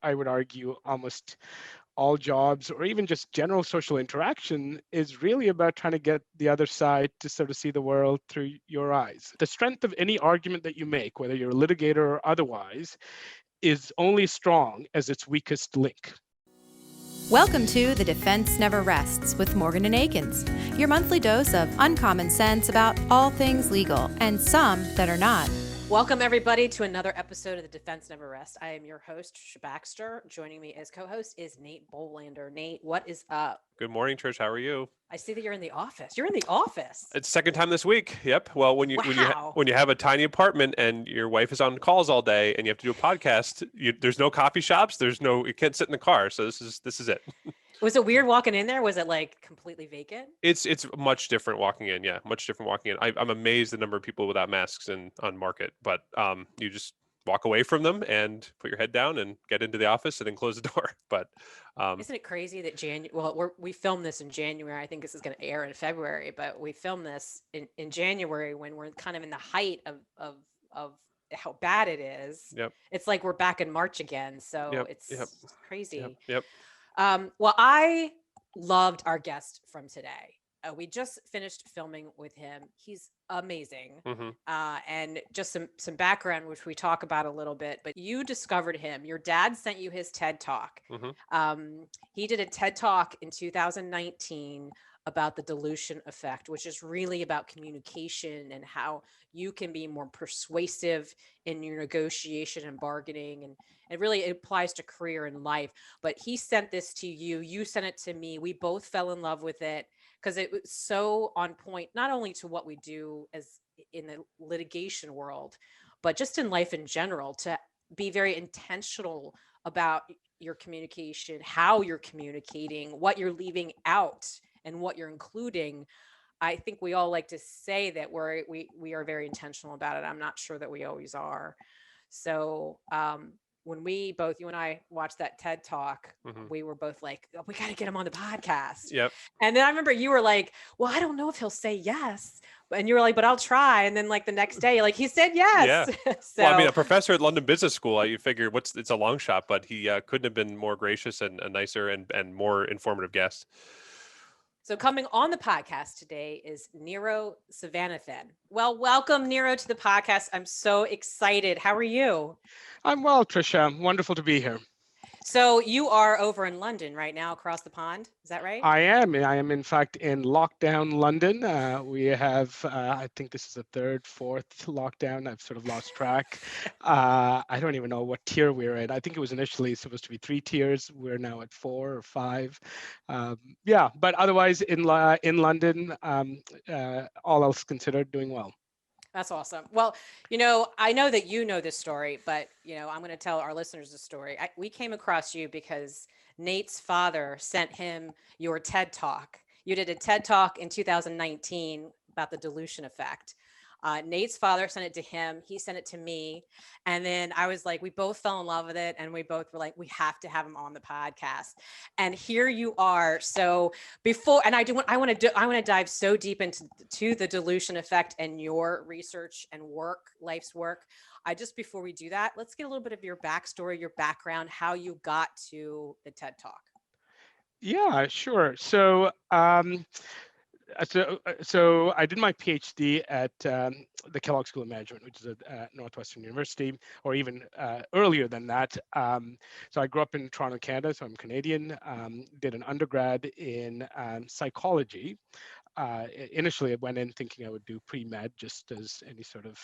I would argue almost all jobs or even just general social interaction is really about trying to get the other side to sort of see the world through your eyes. The strength of any argument that you make, whether you're a litigator or otherwise, is only strong as its weakest link. Welcome to The Defense Never Rests with Morgan and Akins, your monthly dose of uncommon sense about all things legal and some that are not. Welcome, everybody, to another episode of The Defense Never Rests. I am your host, Trisha Baxter. Joining me as co-host is Nate Bolander. Nate, what is up? Good morning, Trish. How are you? I see that you're in the office. You're in the office. It's second time this week. Yep. Well, when you have a tiny apartment and your wife is on calls all day and you have to do a podcast, there's no coffee shops. You can't sit in the car. So this is it. Was it weird walking in there? Was it like completely vacant? It's much different walking in. Yeah, much different walking in. I'm amazed the number of people without masks on market, but you just walk away from them and put your head down and get into the office and then close the door. But isn't it crazy that we filmed this in January. I think this is going to air in February, but we filmed this in January when we're kind of in the height of how bad it is. Yep. It's like we're back in March again. So Yep. it's Yep. crazy. Yep. Well, I loved our guest from today. We just finished filming with him. He's amazing. Mm-hmm. And just some background, which we talk about a little bit, but you discovered him. Your dad sent you his TED Talk. Mm-hmm. He did a TED Talk in 2019 about the dilution effect, which is really about communication and how you can be more persuasive in your negotiation and bargaining. And it really applies to career and life. But he sent this to you. You sent it to me. We both fell in love with it because it was so on point, not only to what we do as in the litigation world, but just in life in general, to be very intentional about your communication, how you're communicating, what you're leaving out and what you're including. I think we all like to say that we are very intentional about it. I'm not sure that we always are. So when you and I watched that TED Talk, Mm-hmm. we were both like, oh, we got to get him on the podcast. Yep. And then I remember you were like, well, I don't know if he'll say yes. And you were like, but I'll try. And then like the next day, like he said yes. Yeah. So, Well, I mean, a professor at London Business School, you figure it's a long shot, but he couldn't have been more gracious and a nicer and more informative guest. So coming on the podcast today is Niro Sivanathan. Well, welcome, Niro, to the podcast. I'm so excited. How are you? I'm well, Trisha. Wonderful to be here. So you are over in London right now, across the pond. Is that right? I am. In fact, in lockdown London. We have, I think this is the third, fourth lockdown. I've sort of lost track. I don't even know what tier we're in. I think it was initially supposed to be 3 tiers. We're now at 4 or 5. But otherwise in London, all else considered, doing well. That's awesome. Well, I know that you know this story, but, I'm going to tell our listeners the story. We came across you because Nate's father sent him your TED Talk. You did a TED Talk in 2019 about the dilution effect. Nate's father sent it to him. He sent it to me. And then I was like, we both fell in love with it. And we both were like, we have to have him on the podcast. And here you are. So I want to dive so deep into the dilution effect and your research and life's work. Before we do that, let's get a little bit of your backstory, your background, how you got to the TED Talk. Yeah, sure. So I did my PhD at the Kellogg School of Management, which is at Northwestern University, or even earlier than that. So I grew up in Toronto, Canada, so I'm Canadian. Did an undergrad in psychology. Initially, I went in thinking I would do pre-med, just as any sort of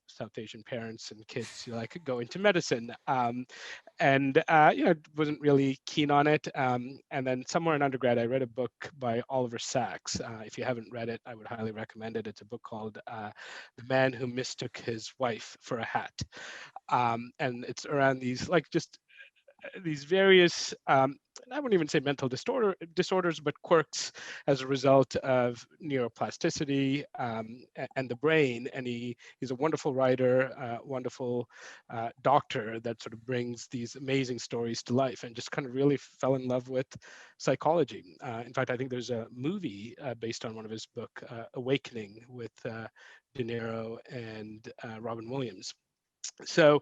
South Asian parents and kids could go into medicine. Wasn't really keen on it. And then somewhere in undergrad, I read a book by Oliver Sacks. If you haven't read it, I would highly recommend it. It's a book called The Man Who Mistook His Wife for a Hat. And it's around these these various, I wouldn't even say mental disorders, but quirks as a result of neuroplasticity and the brain. And he's a wonderful writer, wonderful doctor that sort of brings these amazing stories to life, and just kind of really fell in love with psychology. In fact, I think there's a movie based on one of his book, Awakening, with De Niro and Robin Williams. So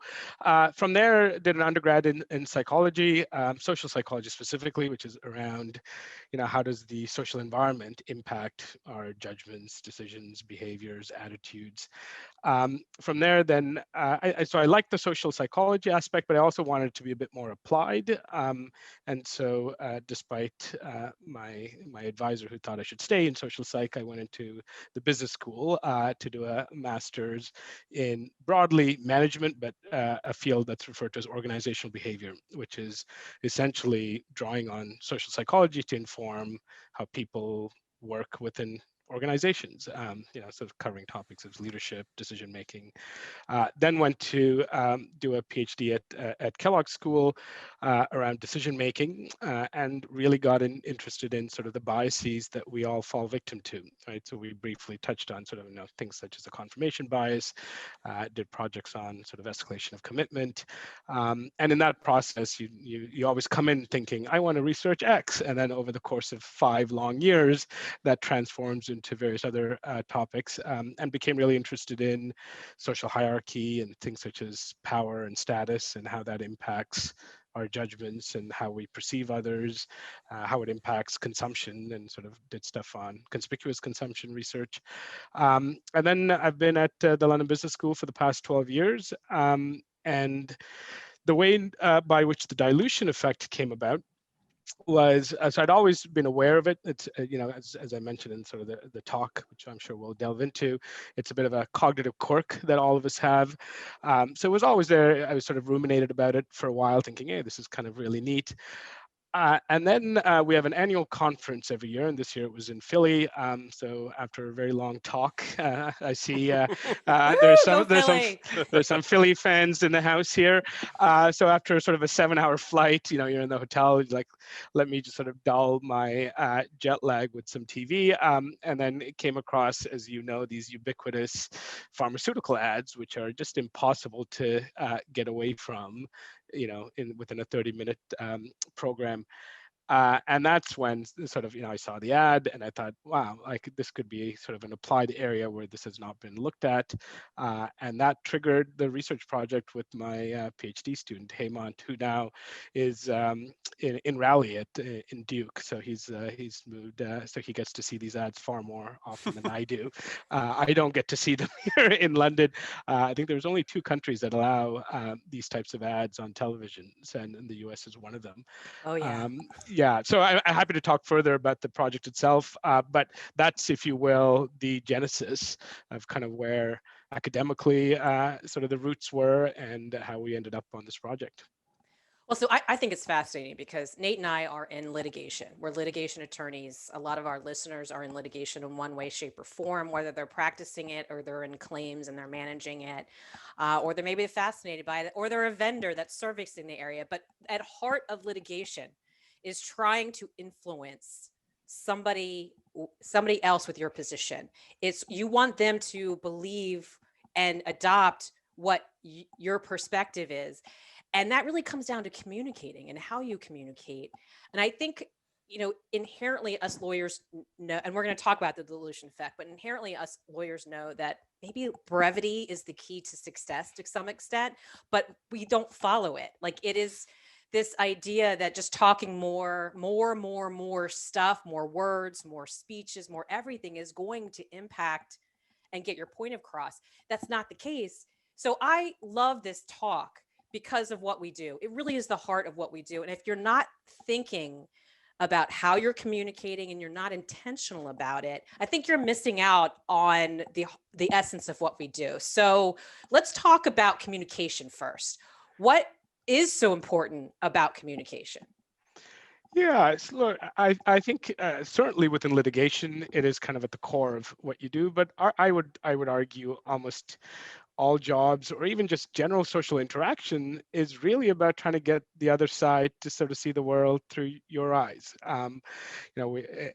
from there, did an undergrad in psychology, social psychology specifically, which is around, how does the social environment impact our judgments, decisions, behaviors, attitudes. From there, then, so I liked the social psychology aspect, but I also wanted it to be a bit more applied. And so, despite my advisor who thought I should stay in social psych, I went into the business school to do a master's in broadly management, but a field that's referred to as organizational behavior, which is essentially drawing on social psychology to inform how people work within organizations, sort of covering topics of leadership, decision making. Then went to do a PhD at Kellogg School around decision making, and really got interested in sort of the biases that we all fall victim to. Right, so we briefly touched on sort of things such as the confirmation bias. Did projects on sort of escalation of commitment, and in that process, you always come in thinking, I want to research X, and then over the course of 5 long years, that transforms into various other topics, and became really interested in social hierarchy and things such as power and status and how that impacts our judgments and how we perceive others, how it impacts consumption, and sort of did stuff on conspicuous consumption research. And then I've been at the London Business School for the past 12 years. And the way by which the dilution effect came about was, so I'd always been aware of it. It's, as I mentioned in sort of the talk, which I'm sure we'll delve into, it's a bit of a cognitive quirk that all of us have. So it was always there. I was sort of ruminated about it for a while, thinking, hey, this is kind of really neat. And then we have an annual conference every year, and this year it was in Philly. So after a very long talk, I see there's some Philly fans in the house here. So after sort of a 7-hour flight, you're in the hotel, like, let me just sort of dull my jet lag with some TV. And then it came across, as you know, these ubiquitous pharmaceutical ads, which are just impossible to get away from, within a 30-minute program. And that's when sort of, I saw the ad and I thought, wow, this could be sort of an applied area where this has not been looked at. And that triggered the research project with my PhD student, Hemant, who now is in Raleigh in Duke. So he's moved, so he gets to see these ads far more often than I do. I don't get to see them here in London. I think there's only 2 countries that allow these types of ads on television, and the US is one of them. Oh, yeah. Yeah, so I'm happy to talk further about the project itself, but that's, if you will, the genesis of kind of where academically sort of the roots were and how we ended up on this project. Well, so I think it's fascinating because Nate and I are in litigation. We're litigation attorneys. A lot of our listeners are in litigation in one way, shape, or form, whether they're practicing it or they're in claims and they're managing it, or they maybe fascinated by it, or they're a vendor that's servicing the area. But at heart of litigation is trying to influence somebody else with your position. It's, you want them to believe and adopt what your perspective is. And that really comes down to communicating and how you communicate. And I think, inherently us lawyers know, and we're going to talk about the dilution effect, but inherently us lawyers know that maybe brevity is the key to success to some extent, but we don't follow it. Like, it is this idea that just talking more stuff, more words, more speeches, more everything is going to impact and get your point across. That's not the case. So I love this talk because of what we do. It really is the heart of what we do. And if you're not thinking about how you're communicating and you're not intentional about it, I think you're missing out on the essence of what we do. So let's talk about communication first. What is so important about communication? Yeah, look, I think certainly within litigation, it is kind of at the core of what you do. But I would argue almost all jobs, or even just general social interaction, is really about trying to get the other side to sort of see the world through your eyes.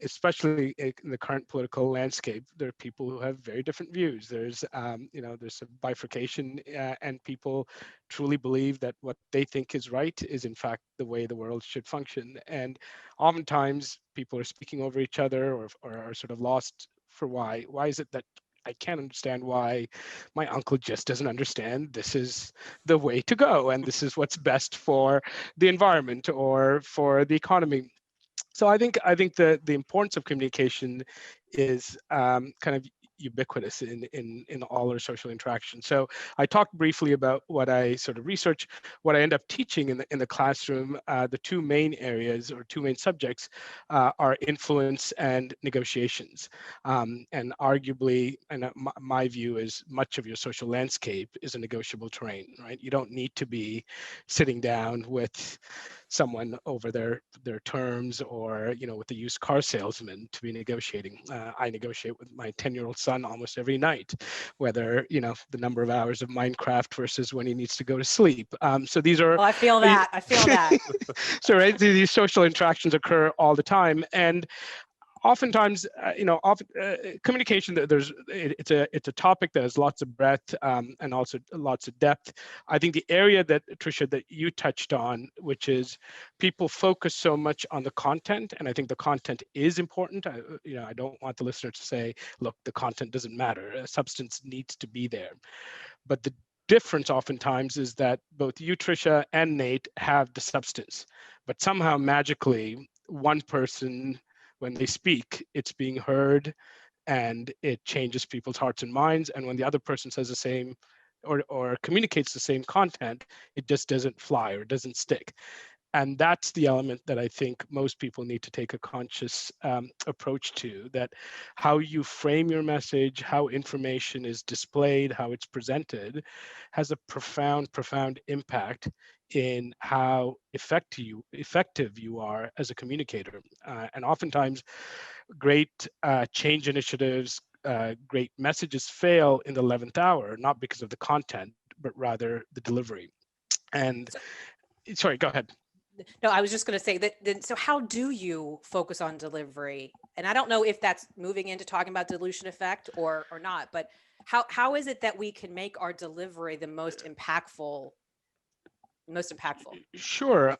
Especially in the current political landscape, there are people who have very different views. There's there's a bifurcation, and people truly believe that what they think is right is in fact the way the world should function. And oftentimes people are speaking over each other, or are sort of lost for why is it that I can't understand why my uncle just doesn't understand this is the way to go and this is what's best for the environment or for the economy. So I think the importance of communication is kind of ubiquitous in all our social interactions. So I talked briefly about what I sort of research, what I end up teaching in the classroom. The two main areas or two main subjects are influence and negotiations. And arguably, and my view is much of your social landscape is a negotiable terrain, right? You don't need to be sitting down with someone over their terms or with the used car salesman to be negotiating. I negotiate with my 10-year-old son almost every night, whether the number of hours of Minecraft versus when he needs to go to sleep. So these are Oh, I feel that. I feel that. so right, these social interactions occur all the time, and oftentimes, often communication. It's a topic that has lots of breadth and also lots of depth. I think the area that Tricia that you touched on, which is people focus so much on the content, and I think the content is important. I don't want the listener to say, look, the content doesn't matter. Substance needs to be there, but the difference oftentimes is that both you, Tricia, and Nate have the substance, but somehow magically one person, when they speak, it's being heard and it changes people's hearts and minds. And when the other person says the same or communicates the same content, it just doesn't fly or doesn't stick. And that's the element that I think most people need to take a conscious approach to, that how you frame your message, how information is displayed, how it's presented has a profound impact in how effective you are as a communicator. And oftentimes great change initiatives, great messages fail in the 11th hour, not because of the content, but rather the delivery. And sorry, go ahead. No, I was just going to say that. Then, so how do you focus on delivery? And I don't know if that's moving into talking about dilution effect or not, but how is it that we can make our delivery the most impactful? Sure.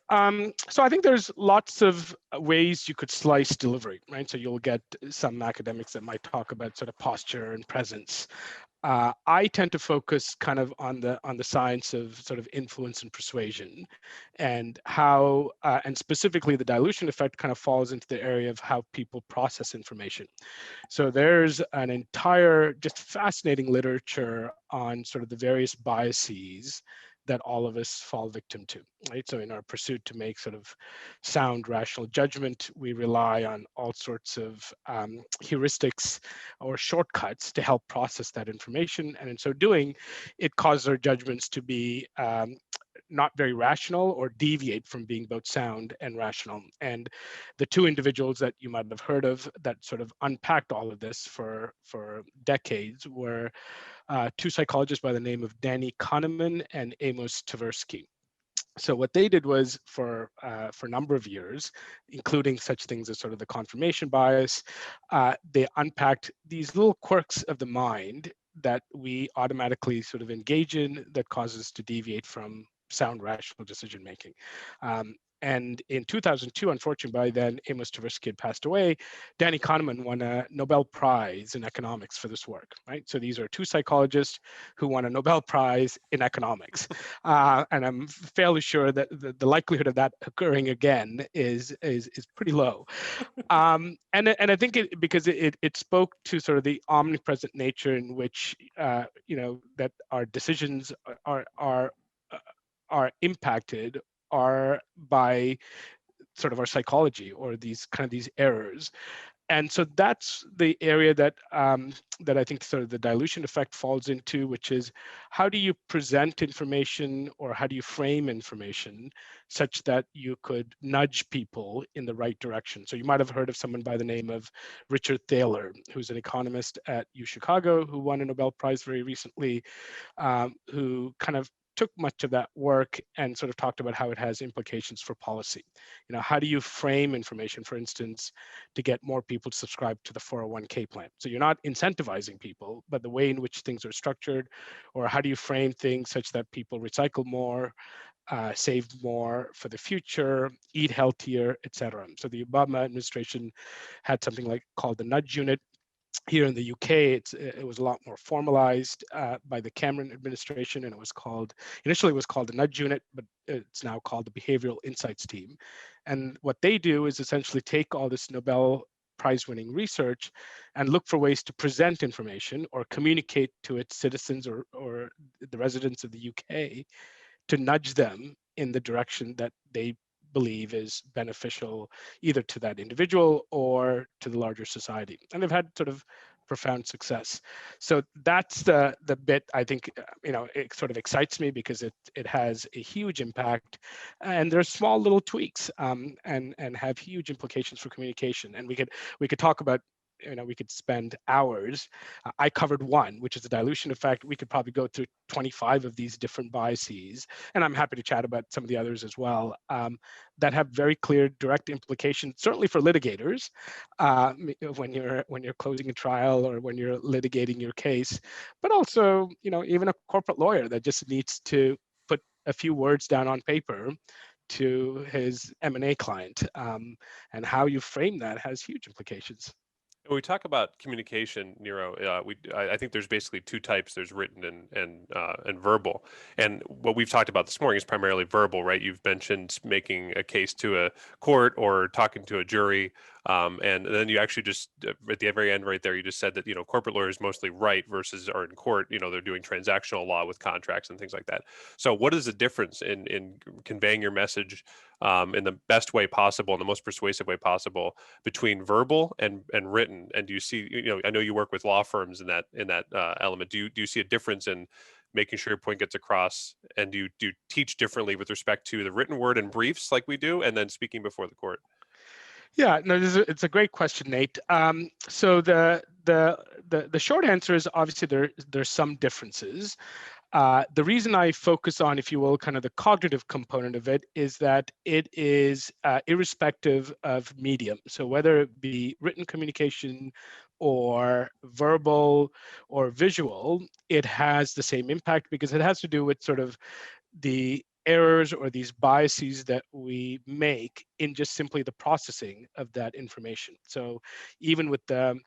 So I think there's lots of ways you could slice delivery, right? So you'll get some academics that might talk about sort of posture and presence. I tend to focus kind of on the science of sort of influence and persuasion, and how and specifically the dilution effect kind of falls into the area of how people process information. So there's an entire just fascinating literature on sort of the various biases that all of us fall victim to, right? So in our pursuit to make sort of sound, rational judgment, we rely on all sorts of heuristics or shortcuts to help process that information. And in so doing, it causes our judgments to be not very rational or deviate from being both sound and rational. And the two individuals that you might have heard of that sort of unpacked all of this for decades were two psychologists by the name of Danny Kahneman and Amos Tversky. So what they did was for a number of years, including such things as sort of the confirmation bias, they unpacked these little quirks of the mind that we automatically sort of engage in that causes us to deviate from sound rational decision making. And in 2002, unfortunately, by then Amos Tversky had passed away. Danny Kahneman won a Nobel Prize in economics for this work, right? So these are two psychologists who won a Nobel Prize in economics. And I'm fairly sure that the likelihood of that occurring again is pretty low. And I think because it spoke to sort of the omnipresent nature in which, that our decisions are impacted are by sort of our psychology or these errors. And so that's the area that that I think sort of the dilution effect falls into, which is how do you present information or how do you frame information such that you could nudge people in the right direction. So you might have heard of someone by the name of Richard Thaler, who's an economist at UChicago who won a Nobel Prize very recently, who kind of took much of that work and sort of talked about how it has implications for policy. How do you frame information, for instance, to get more people to subscribe to the 401k plan? So you're not incentivizing people, but the way in which things are structured, or how do you frame things such that people recycle more, save more for the future, eat healthier, et cetera. So the Obama administration had something called the Nudge Unit, Here in the UK, it was a lot more formalized by the Cameron administration, and initially it was called the Nudge Unit, but it's now called the Behavioral Insights Team. And what they do is essentially take all this Nobel Prize-winning research and look for ways to present information or communicate to its citizens or the residents of the UK to nudge them in the direction that they believe is beneficial either to that individual or to the larger society. And they've had sort of profound success. So that's the bit I think, it sort of excites me because it has a huge impact, and there's small little tweaks and have huge implications for communication. And we could talk about, we could spend hours. I covered one, which is the dilution effect. We could probably go through 25 of these different biases, and I'm happy to chat about some of the others as well, that have very clear direct implications, certainly for litigators, when you're closing a trial or when you're litigating your case, but also, even a corporate lawyer that just needs to put a few words down on paper to his M&A client, and how you frame that has huge implications. When we talk about communication, Nero, I think there's basically two types. There's written and verbal. And what we've talked about this morning is primarily verbal, right? You've mentioned making a case to a court or talking to a jury. And then you actually just, at the very end right there, you just said that, corporate lawyers mostly write versus are in court, they're doing transactional law with contracts and things like that. So what is the difference in conveying your message in the best way possible, in the most persuasive way possible, between verbal and written? And do you see, I know you work with law firms in that element. Do you see a difference in making sure your point gets across? And do you teach differently with respect to the written word and briefs like we do, and then speaking before the court? Yeah, no, it's a great question, Nate. So the short answer is obviously there's some differences. The reason I focus on, if you will, kind of the cognitive component of it is that it is irrespective of medium. So whether it be written communication or verbal or visual, it has the same impact because it has to do with sort of the errors or these biases that we make in just simply the processing of that information. So even with the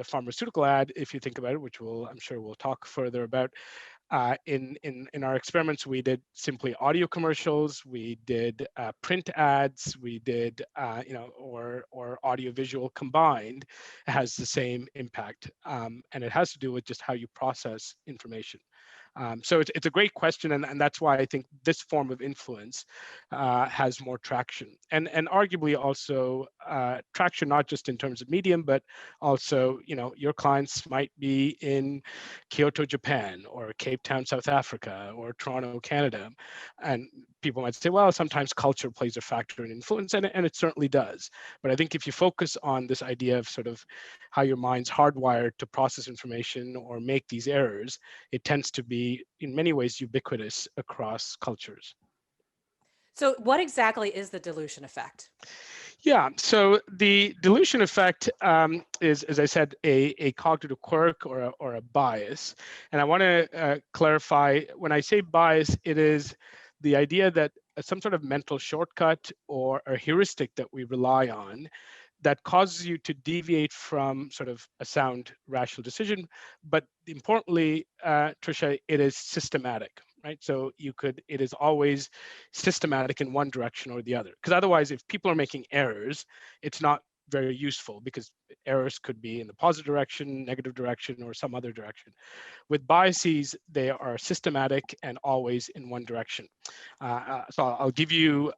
pharmaceutical ad, if you think about it, which I'm sure we'll talk further about, in our experiments, we did simply audio commercials, we did print ads, we did or audio visual combined. It has the same impact, and it has to do with just how you process information. So it's a great question, and that's why I think this form of influence has more traction, and arguably also traction not just in terms of medium, but also your clients might be in Kyoto, Japan, or Cape Town, South Africa, or Toronto, Canada, and people might say, well, sometimes culture plays a factor in influence, and it certainly does. But I think if you focus on this idea of sort of how your mind's hardwired to process information or make these errors, it tends to be in many ways ubiquitous across cultures. So what exactly is the dilution effect? Yeah, so the dilution effect is, as I said, a cognitive quirk or a bias. And I want to clarify, when I say bias, it is the idea that some sort of mental shortcut or a heuristic that we rely on that causes you to deviate from sort of a sound, rational decision. But importantly, Trisha, it is systematic, right? So it is always systematic in one direction or the other. Because otherwise, if people are making errors, it's not very useful because errors could be in the positive direction, negative direction, or some other direction. With biases, they are systematic and always in one direction. So I'll give you,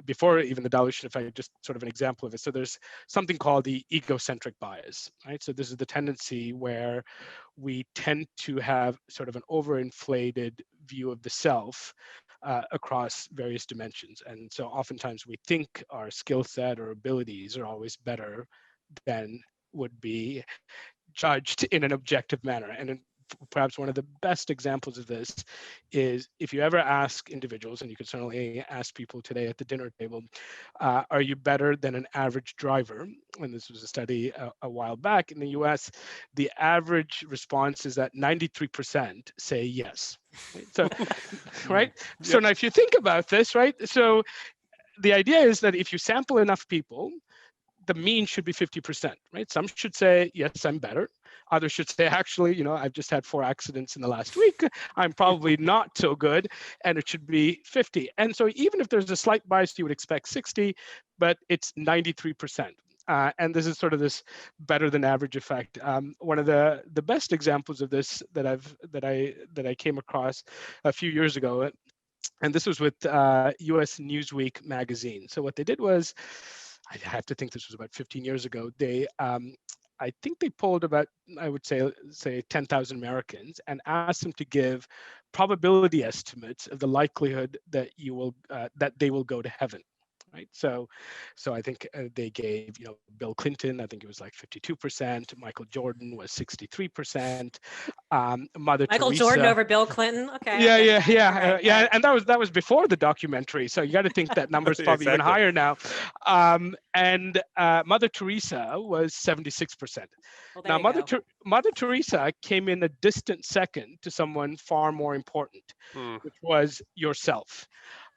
before even the dilution effect, just sort of an example of it. So there's something called the egocentric bias, right? So this is the tendency where we tend to have sort of an overinflated view of the self across various dimensions. And so oftentimes we think our skill set or abilities are always better than would be judged in an objective manner. And perhaps one of the best examples of this is if you ever ask individuals, and you can certainly ask people today at the dinner table, are you better than an average driver? And this was a study a while back in the US. The average response is that 93% say yes. So, right? Yep. So now if you think about this, right? So the idea is that if you sample enough people, the mean should be 50%, right? Some should say, yes, I'm better. Others should say, actually, I've just had 4 accidents in the last week. I'm probably not so good, and it should be 50. And so even if there's a slight bias, you would expect 60, but it's 93%. And this is sort of this better than average effect. One of the best examples of this that I came across a few years ago, and this was with U.S. Newsweek magazine. So what they did was, I have to think this was about 15 years ago. I think they polled about, I would say 10,000 Americans and asked them to give probability estimates of the likelihood that that they will go to heaven. Right. So I think they gave, Bill Clinton, I think it was like 52%. Michael Jordan was 63%. Mother Michael Teresa. Jordan over Bill Clinton. Okay. Yeah. And that was before the documentary. So you got to think that number's probably even higher now. And Mother Teresa was 76%. Well, now, Mother Teresa came in a distant second to someone far more important, which was yourself.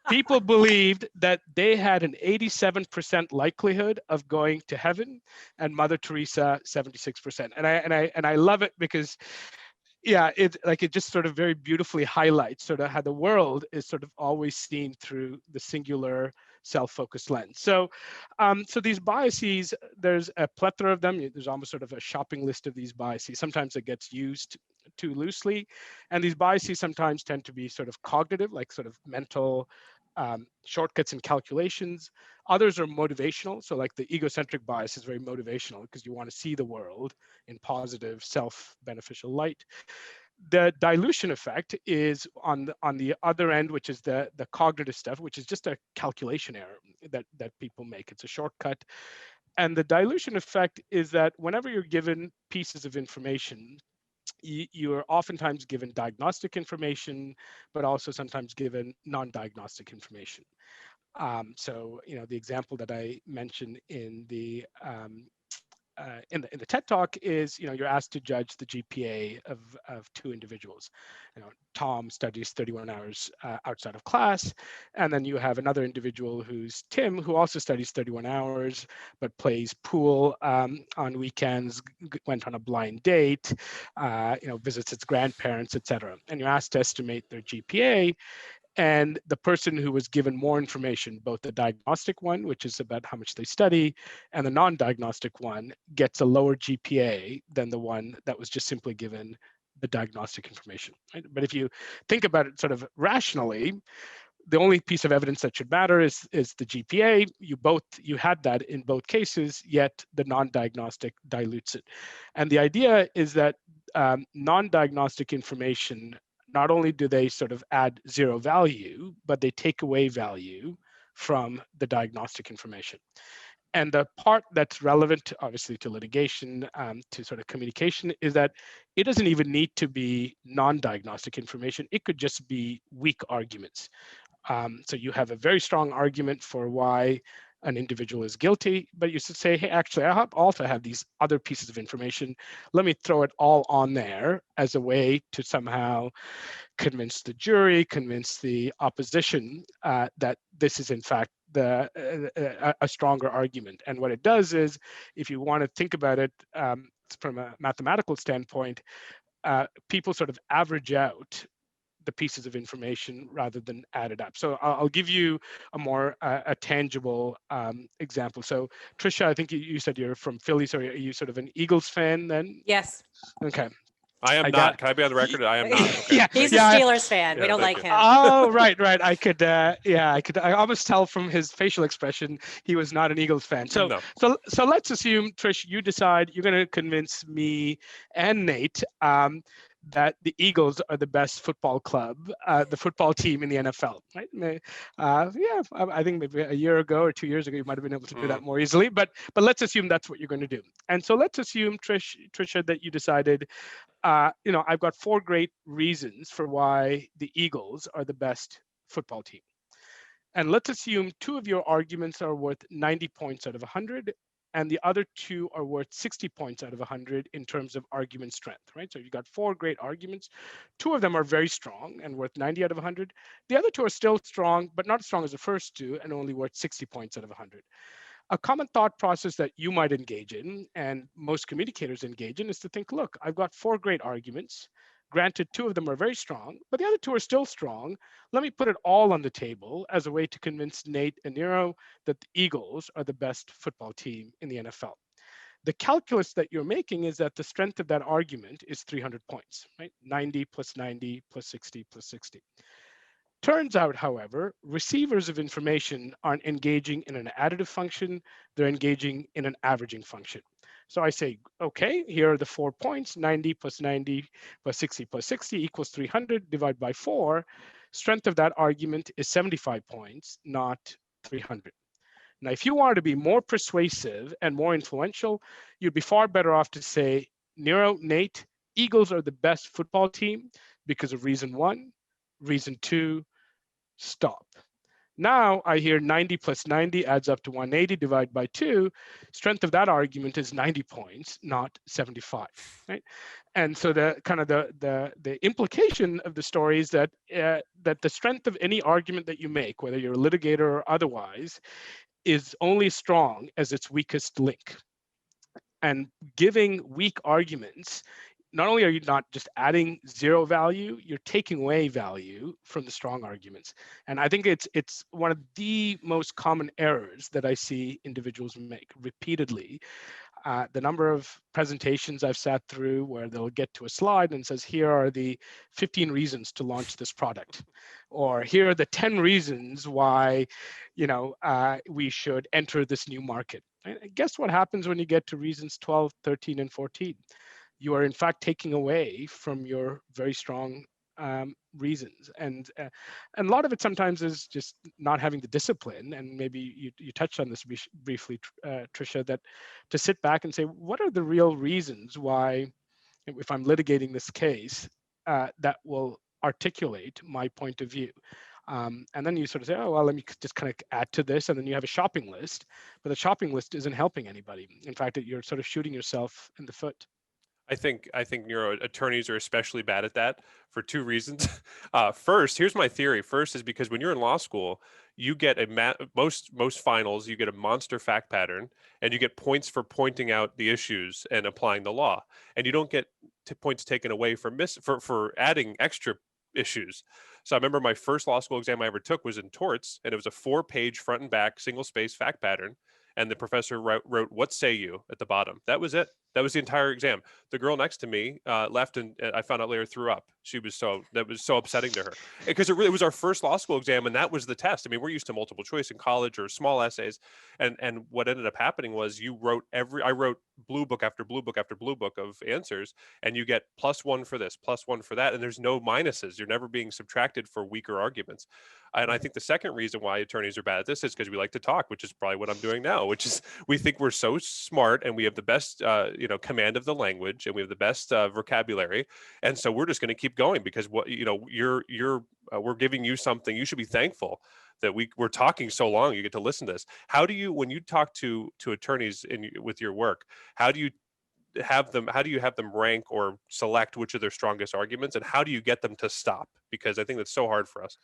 People believed that they had an 87% likelihood of going to heaven, and Mother Teresa 76%. And I love it because, it just sort of very beautifully highlights sort of how the world is sort of always seen through the singular self-focused lens. So these biases, there's a plethora of them. There's almost sort of a shopping list of these biases. Sometimes it gets used too loosely, and these biases sometimes tend to be sort of cognitive, like sort of mental shortcuts and calculations. Others are motivational. So like the egocentric bias is very motivational because you want to see the world in positive, self-beneficial light. The dilution effect is on the other end, which is the cognitive stuff, which is just a calculation error that people make. It's a shortcut. And the dilution effect is that whenever you're given pieces of information, you are oftentimes given diagnostic information, but also sometimes given non-diagnostic information. So, the example that I mentioned in the TED Talk is, you're asked to judge the GPA of 2 individuals. Tom studies 31 hours outside of class, and then you have another individual who's Tim, who also studies 31 hours, but plays pool on weekends, went on a blind date, visits its grandparents, etc. And you're asked to estimate their GPA. And the person who was given more information, both the diagnostic one, which is about how much they study, and the non-diagnostic one, gets a lower GPA than the one that was just simply given the diagnostic information. Right? But if you think about it sort of rationally, the only piece of evidence that should matter is the GPA. You had that in both cases, yet the non-diagnostic dilutes it. And the idea is that non-diagnostic information, not only do they sort of add 0 value, but they take away value from the diagnostic information. And the part that's relevant, obviously, to litigation, to sort of communication, is that it doesn't even need to be non-diagnostic information. It could just be weak arguments. So you have a very strong argument for why an individual is guilty, but you should say, hey, actually, I also have these other pieces of information. Let me throw it all on there as a way to somehow convince the jury, convince the opposition that this is in fact a stronger argument. And what it does is, if you want to think about it from a mathematical standpoint, people sort of average out the pieces of information rather than add it up. So I'll give you a more tangible example. So Trisha, I think you said you're from Philly, so are you sort of an Eagles fan then? Yes. Okay. I am not. Can I be on the record? I am not. Okay. Yeah, He's a Steelers fan. We don't like him. Oh, right. I could. I almost tell from his facial expression he was not an Eagles fan. So let's assume, Trish, you decide you're going to convince me and Nate that the Eagles are the best football club, the football team in the NFL, right? I think maybe a year ago or 2 years ago, you might have been able to do that more easily, but let's assume that's what you're going to do. And so let's assume, Trisha, that you decided, I've got 4 great reasons for why the Eagles are the best football team. And let's assume 2 of your arguments are worth 90 points out of 100, and the other 2 are worth 60 points out of 100 in terms of argument strength, right? So you've got 4 great arguments. 2 of them are very strong and worth 90 out of 100. The other 2 are still strong, but not as strong as the first 2 and only worth 60 points out of 100. A common thought process that you might engage in, and most communicators engage in, is to think, look, I've got 4 great arguments. Granted, 2 of them are very strong, but the other 2 are still strong. Let me put it all on the table as a way to convince Nate and Nero that the Eagles are the best football team in the NFL. The calculus that you're making is that the strength of that argument is 300 points, right? 90 plus 90 plus 60 plus 60. Turns out, however, receivers of information aren't engaging in an additive function, they're engaging in an averaging function. So I say, okay, here are the 4 points, 90 plus 90 plus 60 plus 60 equals 300, divide by 4. Strength of that argument is 75 points, not 300. Now, if you wanted to be more persuasive and more influential, you'd be far better off to say, Nero, Nate, Eagles are the best football team because of reason 1, reason 2, stop. Now I hear 90 plus 90 adds up to 180 divided by 2. Strength of that argument is 90 points, not 75, right? And so the kind of the implication of the story is that that the strength of any argument that you make, whether you're a litigator or otherwise, is only strong as its weakest link. And giving weak arguments, not only are you not just adding 0 value, you're taking away value from the strong arguments. And I think it's one of the most common errors that I see individuals make repeatedly. The number of presentations I've sat through where they'll get to a slide and says, here are the 15 reasons to launch this product, or here are the 10 reasons why, we should enter this new market. And guess what happens when you get to reasons 12, 13, and 14? You are in fact taking away from your very strong reasons, and a lot of it sometimes is just not having the discipline. And maybe you touched on this briefly, Tricia, that to sit back and say, what are the real reasons why, if I'm litigating this case, that will articulate my point of view. And then you sort of say, oh, well, let me just kind of add to this. And then you have a shopping list, but the shopping list isn't helping anybody. In fact, you're sort of shooting yourself in the foot. I think neuro attorneys are especially bad at that for 2 reasons. First, here's my theory. First is because when you're in law school, you get most finals, you get a monster fact pattern, and you get points for pointing out the issues and applying the law, and you don't get points taken away for adding extra issues. So I remember my first law school exam I ever took was in torts, and it was a 4-page front and back single space fact pattern, and the professor wrote "What say you?" at the bottom. That was it. That was the entire exam. The girl next to me left, and I found out later threw up. That was so upsetting to her, because it was our first law school exam, and that was the test. I mean, we're used to multiple choice in college or small essays, and what ended up happening was I wrote blue book after blue book after blue book of answers, and you get +1 for this, +1 for that, and there's no minuses. You're never being subtracted for weaker arguments. And I think the second reason why attorneys are bad at this is because we like to talk, which is probably what I'm doing now, which is we think we're so smart and we have the best, command of the language, and we have the best vocabulary. And so we're just going to keep going because we're giving you something. You should be thankful that we're talking so long. You get to listen to this. How do you, when you talk to attorneys with your work, how do you have them rank or select which of their strongest arguments, and how do you get them to stop? Because I think that's so hard for us.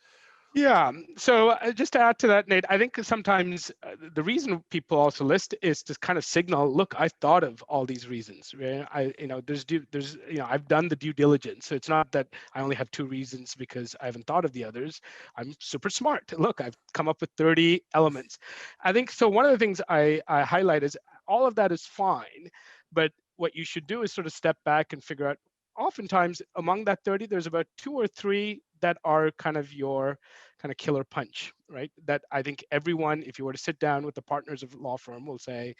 Yeah. So just to add to that, Nate, I think sometimes the reason people also list is to kind of signal, look, I've thought of all these reasons. Right? I've done the due diligence. So it's not that I only have 2 reasons because I haven't thought of the others. I'm super smart. Look, I've come up with 30 elements. I think so. One of the things I highlight is all of that is fine, but what you should do is sort of step back and figure out, oftentimes among that 30, there's about 2 or 3 that are kind of your kind of killer punch, right? That I think everyone, if you were to sit down with the partners of a law firm, will say,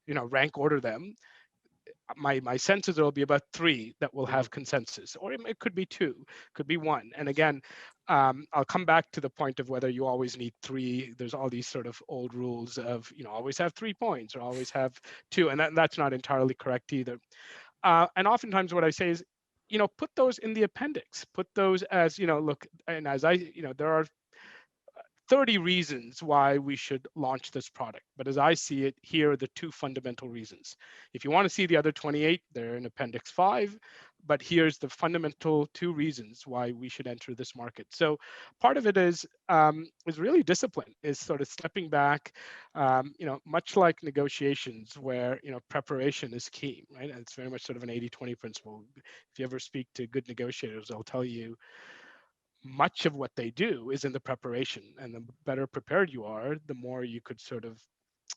rank order them. My sense is there will be about 3 that will have consensus, or it could be 2, could be 1. And again, I'll come back to the point of whether you always need 3. There's all these sort of old rules of, always have 3 points or always have 2, and that's not entirely correct either. And oftentimes what I say is, put those in the appendix, put those as, look, and as there are 30 reasons why we should launch this product. But as I see it, here are the two fundamental reasons. If you want to see the other 28, they're in Appendix 5. But here's the fundamental two reasons why we should enter this market. So part of it is really discipline, is sort of stepping back, much like negotiations where, preparation is key, right? And it's very much sort of an 80-20 principle. If you ever speak to good negotiators, they'll tell you much of what they do is in the preparation, and the better prepared you are, the more you could sort of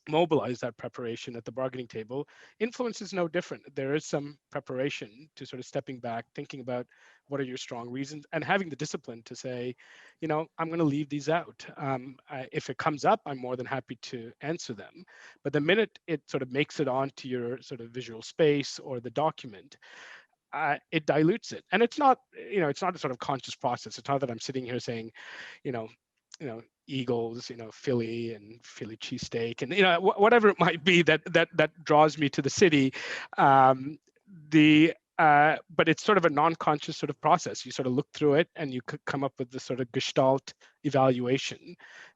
mobilize that preparation at the bargaining table. Influence is no different. There is some preparation to sort of stepping back, thinking about what are your strong reasons, and having the discipline to say, I'm going to leave these out. If it comes up, I'm more than happy to answer them. But the minute it sort of makes it onto your sort of visual space or the document, it dilutes it. And it's not, it's not a sort of conscious process. It's not that I'm sitting here saying, Eagles, Philly and Philly cheesesteak, and whatever it might be that draws me to the city. But it's sort of a non-conscious sort of process. You sort of look through it and you could come up with this sort of gestalt evaluation,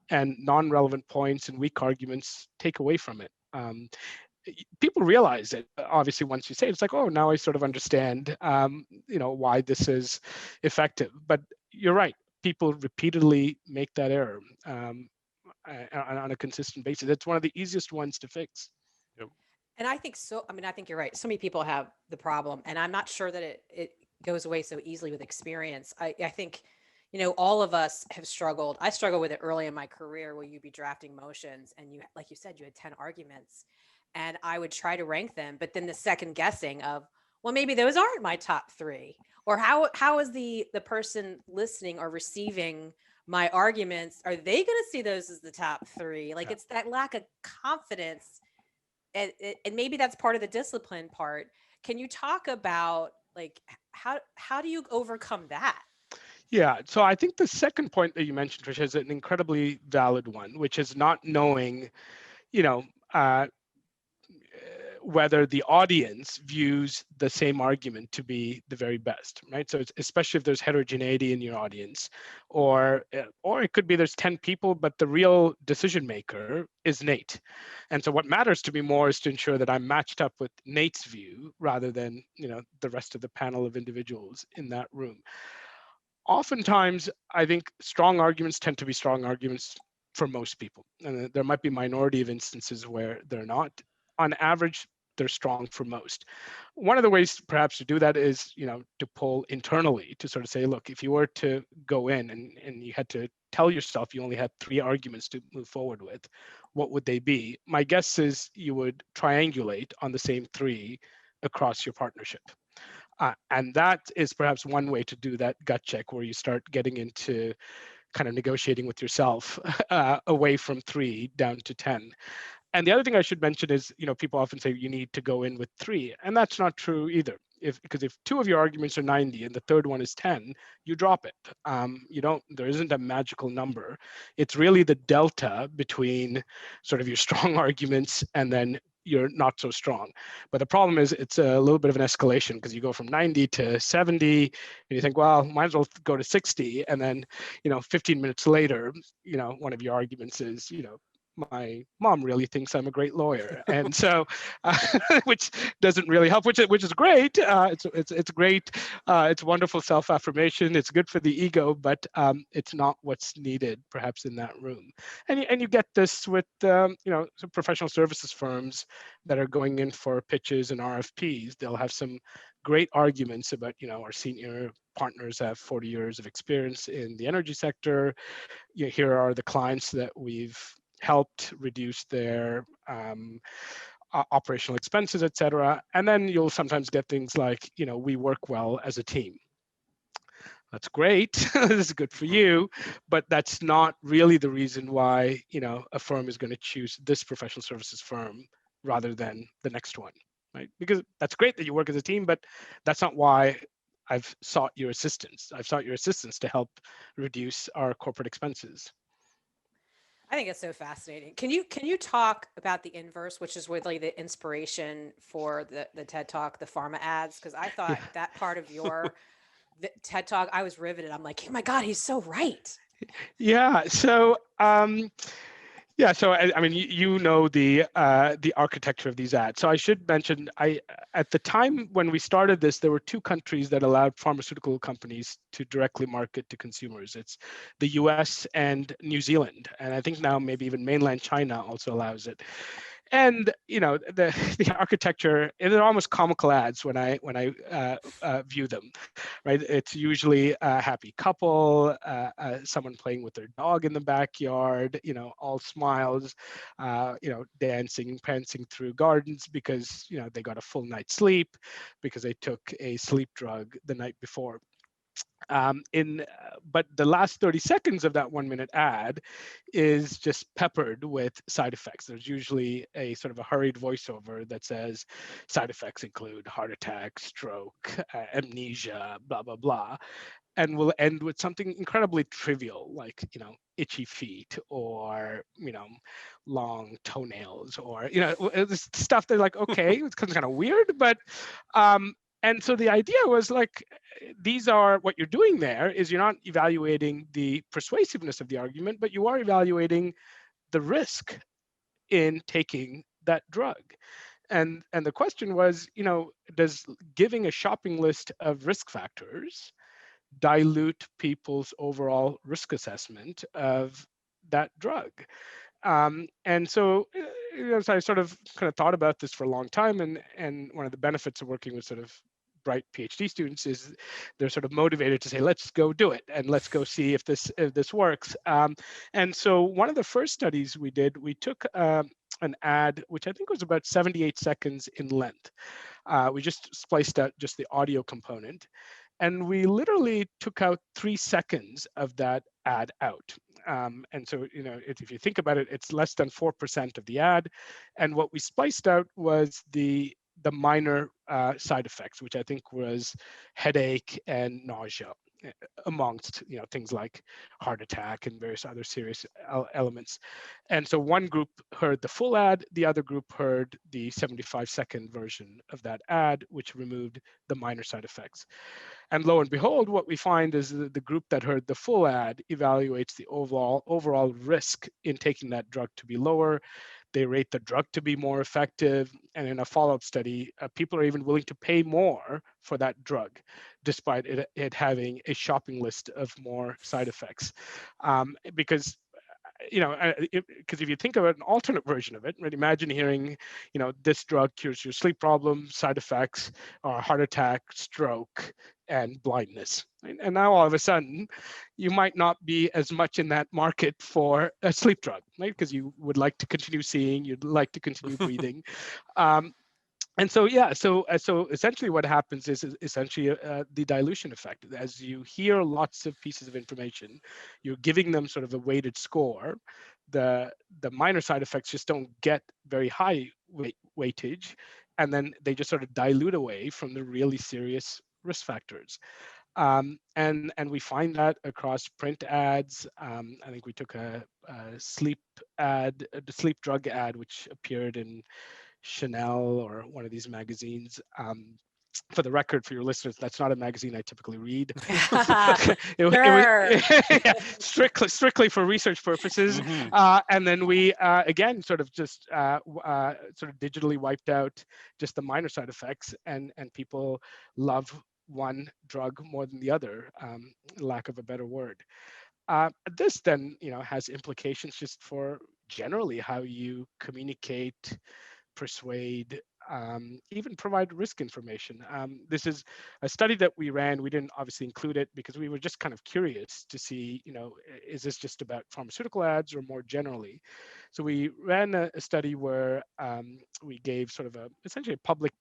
and non-relevant points and weak arguments take away from it. People realize it, obviously, once you say it, it's like, oh, now I sort of understand, why this is effective. But you're right. People repeatedly make that error on a consistent basis. It's one of the easiest ones to fix. Yep. And I think so. I mean, I think you're right. So many people have the problem, and I'm not sure that it goes away so easily with experience. I think, all of us have struggled. I struggled with it early in my career, where you'd be drafting motions and you, like you said, you had 10 arguments, and I would try to rank them, but then the second guessing of, well, maybe those aren't my top 3, or how is the person listening or receiving my arguments? Are they going to see those as the top 3? Like, it's that lack of confidence. And maybe that's part of the discipline part. Can you talk about, like, how do you overcome that? Yeah, so I think the second point that you mentioned, Tricia, is an incredibly valid one, which is not knowing, whether the audience views the same argument to be the very best, right? So it's, especially if there's heterogeneity in your audience, or it could be there's 10 people, but the real decision maker is Nate. And so what matters to me more is to ensure that I'm matched up with Nate's view rather than, the rest of the panel of individuals in that room. Oftentimes, I think strong arguments tend to be strong arguments for most people. And there might be a minority of instances where they're not. On average, they're strong for most. One of the ways perhaps to do that is, to pull internally to sort of say, look, if you were to go in and you had to tell yourself you only had 3 arguments to move forward with, what would they be? My guess is you would triangulate on the same 3 across your partnership. And that is perhaps one way to do that gut check, where you start getting into kind of negotiating with yourself away from 3 down to 10. And the other thing I should mention is, people often say you need to go in with 3, and that's not true either. Because if 2 of your arguments are 90 and the third one is 10, you drop it. There isn't a magical number. It's really the delta between sort of your strong arguments and then you're not so strong. But the problem is it's a little bit of an escalation, because you go from 90 to 70 and you think, well, might as well go to 60. And then, 15 minutes later, one of your arguments is, my mom really thinks I'm a great lawyer, and so which doesn't really help. Which is great. It's great. It's wonderful self-affirmation. It's good for the ego, but it's not what's needed perhaps in that room. And you get this with some professional services firms that are going in for pitches and RFPs. They'll have some great arguments about our senior partners have 40 years of experience in the energy sector. Here are the clients that we've helped reduce their operational expenses, et cetera. And then you'll sometimes get things like, we work well as a team. That's great. This is good for you, but that's not really the reason why, a firm is going to choose this professional services firm rather than the next one, right? Because that's great that you work as a team, but that's not why I've sought your assistance. I've sought your assistance to help reduce our corporate expenses. I think it's so fascinating. Can you talk about the inverse, which is really the inspiration for the TED Talk, the pharma ads? Because I thought that part of your TED Talk, I was riveted. I'm like, oh my God, he's so right. Yeah. So, yeah. So, I mean, you know the architecture of these ads. So, I should mention, at the time when we started this, there were two countries that allowed pharmaceutical companies to directly market to consumers. It's the U.S. and New Zealand, and I think now maybe even mainland China also allows it. And the the architecture, they're almost comical ads when I view them, right? It's usually a happy couple, someone playing with their dog in the backyard, all smiles, dancing, prancing through gardens because they got a full night's sleep because they took a sleep drug the night before. But the last 30 seconds of that 1 minute ad is just peppered with side effects. There's usually a sort of a hurried voiceover that says side effects include heart attack, stroke, amnesia, blah blah blah, and will end with something incredibly trivial like itchy feet, or long toenails, or this stuff that, like, okay, it's kind of weird, but and so the idea was like, these are what you're doing there is you're not evaluating the persuasiveness of the argument, but you are evaluating the risk in taking that drug. And the question was, does giving a shopping list of risk factors dilute people's overall risk assessment of that drug? And so, so I sort of kind of thought about this for a long time, and one of the benefits of working with sort of bright PhD students is they're sort of motivated to say, let's go do it and let's go see if this works. And so one of the first studies we did, we took an ad which I think was about 78 seconds in length. We just spliced out just the audio component, and we literally took out 3 seconds of that ad out. And so, if you think about it, it's less than 4% of the ad. And what we spliced out was the minor side effects, which I think was headache and nausea, amongst things like heart attack and various other serious elements. And so one group heard the full ad, the other group heard the 75-second version of that ad, which removed the minor side effects. And lo and behold, what we find is that the group that heard the full ad evaluates the overall risk in taking that drug to be lower. They rate the drug to be more effective. And in a follow-up study, people are even willing to pay more for that drug, despite it having a shopping list of more side effects. Because because if you think about an alternate version of it, right, imagine hearing, this drug cures your sleep problem, side effects are heart attack, stroke, and blindness. Right? And now all of a sudden, you might not be as much in that market for a sleep drug, right? Because you would like to continue seeing, you'd like to continue breathing. Um, and so, yeah, so essentially what happens is essentially the dilution effect. As you hear lots of pieces of information, you're giving them sort of a weighted score. The minor side effects just don't get very high weightage, and then they just sort of dilute away from the really serious risk factors. And we find that across print ads. I think we took a sleep ad, the sleep drug ad, which appeared in Chanel or one of these magazines. For the record, for your listeners, that's not a magazine I typically read. it was yeah, strictly for research purposes. And then we again sort of just sort of digitally wiped out just the minor side effects, and people love one drug more than the other, lack of a better word. This then has implications just for generally how you communicate, persuade, even provide risk information. This is a study that we ran. We didn't obviously include it because we were just kind of curious to see, is this just about pharmaceutical ads or more generally? So we ran a study where we gave sort of essentially a public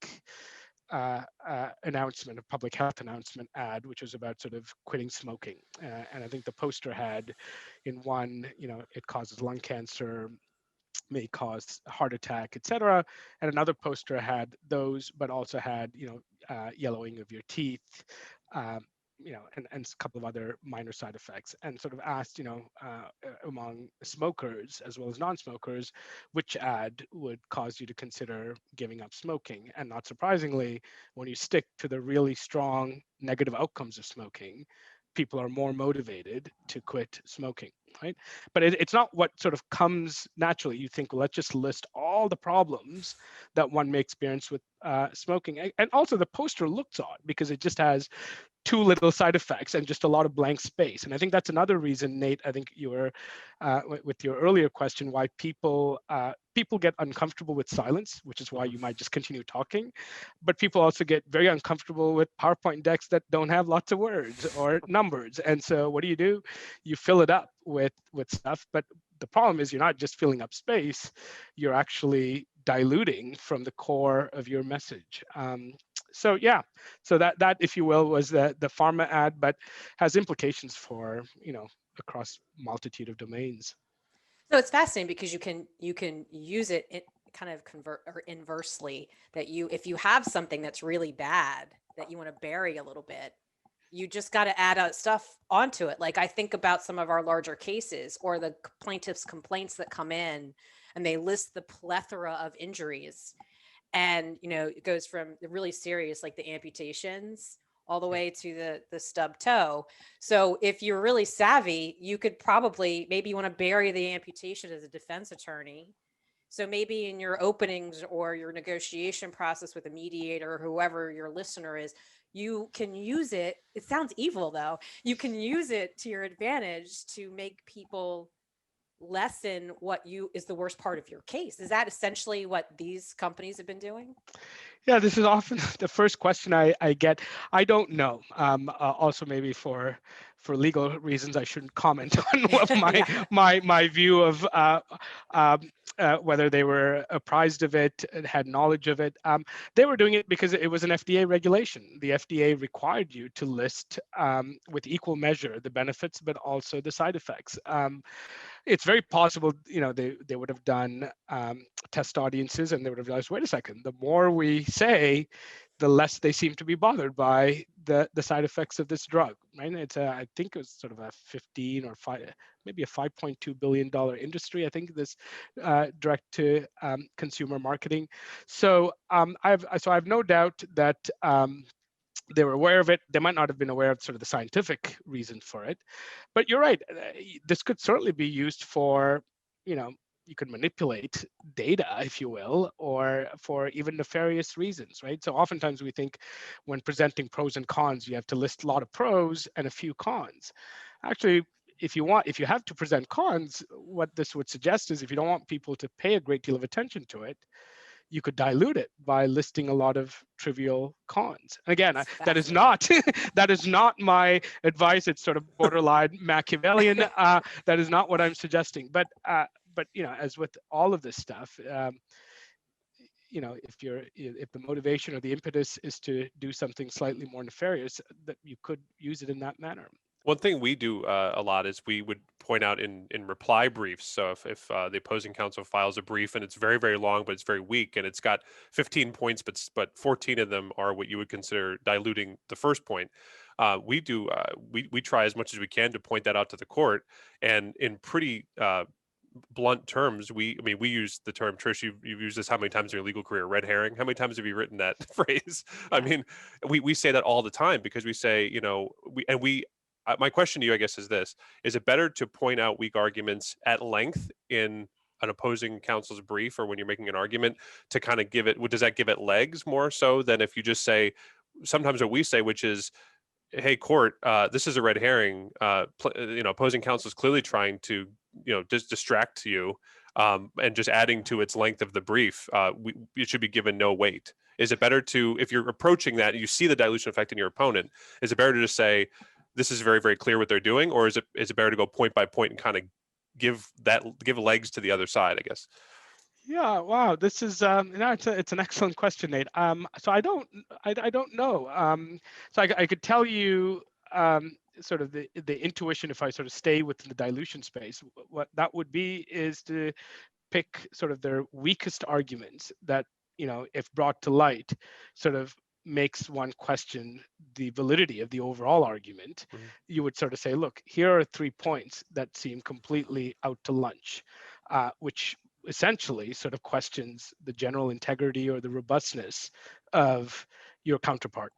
announcement, a public health announcement ad, which was about sort of quitting smoking. And I think the poster had in one, it causes lung cancer, may cause a heart attack, etc. And another poster had those, but also had, yellowing of your teeth, um, and a couple of other minor side effects, and sort of asked, among smokers as well as non-smokers, which ad would cause you to consider giving up smoking. And not surprisingly, when you stick to the really strong negative outcomes of smoking, people are more motivated to quit smoking, right? But it's not what sort of comes naturally. You think, well, let's just list all the problems that one may experience with smoking. And also the poster looks odd because it just has too little side effects and just a lot of blank space. And I think that's another reason, Nate, I think you were with your earlier question, why people get uncomfortable with silence, which is why you might just continue talking. But people also get very uncomfortable with PowerPoint decks that don't have lots of words or numbers. And so what do? You fill it up with stuff. But the problem is you're not just filling up space, you're actually diluting from the core of your message. So yeah, so that if you will was the pharma ad, but has implications for across multitude of domains. So it's fascinating because you can use it kind of convert or inversely, that if you have something that's really bad that you want to bury a little bit, you just got to add stuff onto it. Like I think about some of our larger cases or the plaintiff's complaints that come in and they list the plethora of injuries. And, it goes from the really serious, like the amputations, all the way to the stub toe. So if you're really savvy, you could maybe you want to bury the amputation as a defense attorney. So maybe in your openings or your negotiation process with a mediator or whoever your listener is, you can use it. It sounds evil though. You can use it to your advantage to make people lessen what is the worst part of your case. Is that essentially what these companies have been doing? Yeah, this is often the first question I get. I don't know. Also, maybe for legal reasons, I shouldn't comment on what my view of whether they were apprised of it, had knowledge of it. They were doing it because it was an FDA regulation. The FDA required you to list with equal measure the benefits, but also the side effects. It's very possible, they would have done test audiences and they would have realized, wait a second, the more we say, the less they seem to be bothered by the side effects of this drug, right? It's I think it was sort of a 15 or maybe a $5.2 billion industry. I think this direct to consumer marketing. So I have no doubt that they were aware of it. They might not have been aware of sort of the scientific reason for it, but you're right. This could certainly be used for, you could manipulate data, if you will, or for even nefarious reasons, right? So oftentimes we think when presenting pros and cons, you have to list a lot of pros and a few cons. Actually, if you have to present cons, what this would suggest is if you don't want people to pay a great deal of attention to it, you could dilute it by listing a lot of trivial cons. And again, that is not my advice. It's sort of borderline Machiavellian. That is not what I'm suggesting. But as with all of this stuff, if the motivation or the impetus is to do something slightly more nefarious, that you could use it in that manner. One thing we do a lot is we would point out in reply briefs. So if the opposing counsel files a brief and it's very, very long, but it's very weak and it's got 15 points, but 14 of them are what you would consider diluting the first point. We try as much as we can to point that out to the court, and in pretty blunt terms, we use the term, Trish, you've used this how many times in your legal career, red herring? How many times have you written that phrase? Yeah. I mean, we say that all the time because we say, my question to you, I guess, is this: is it better to point out weak arguments at length in an opposing counsel's brief, or when you're making an argument, to kind of does that give it legs more so than if you just say, sometimes what we say, which is, hey, court, this is a red herring. Opposing counsel is clearly trying to, distract you, and just adding to its length of the brief. It should be given no weight. Is it better to, if you're approaching that and you see the dilution effect in your opponent, is it better to just say, this is very, very clear what they're doing, or is it better to go point by point and kind of give legs to the other side, I guess? Yeah, wow, this is it's an excellent question, Nate. So I don't know. So I could tell you sort of the intuition, if I sort of stay within the dilution space, what that would be is to pick sort of their weakest arguments that, if brought to light, sort of makes one question the validity of the overall argument. Mm-hmm. You would sort of say, look, here are 3 points that seem completely out to lunch, which essentially sort of questions the general integrity or the robustness of your counterpart.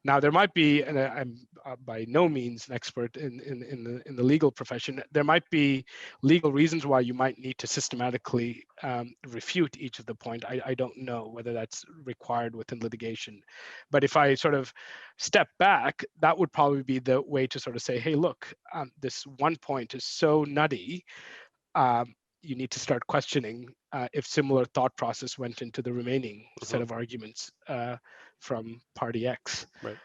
Now, there might be, and I'm by no means an expert in the legal profession, there might be legal reasons why you might need to systematically refute each of the point. I don't know whether that's required within litigation. But if I sort of step back, that would probably be the way to sort of say, hey, look, this one point is so nutty, you need to start questioning if similar thought process went into the remaining set of arguments from party X. Right.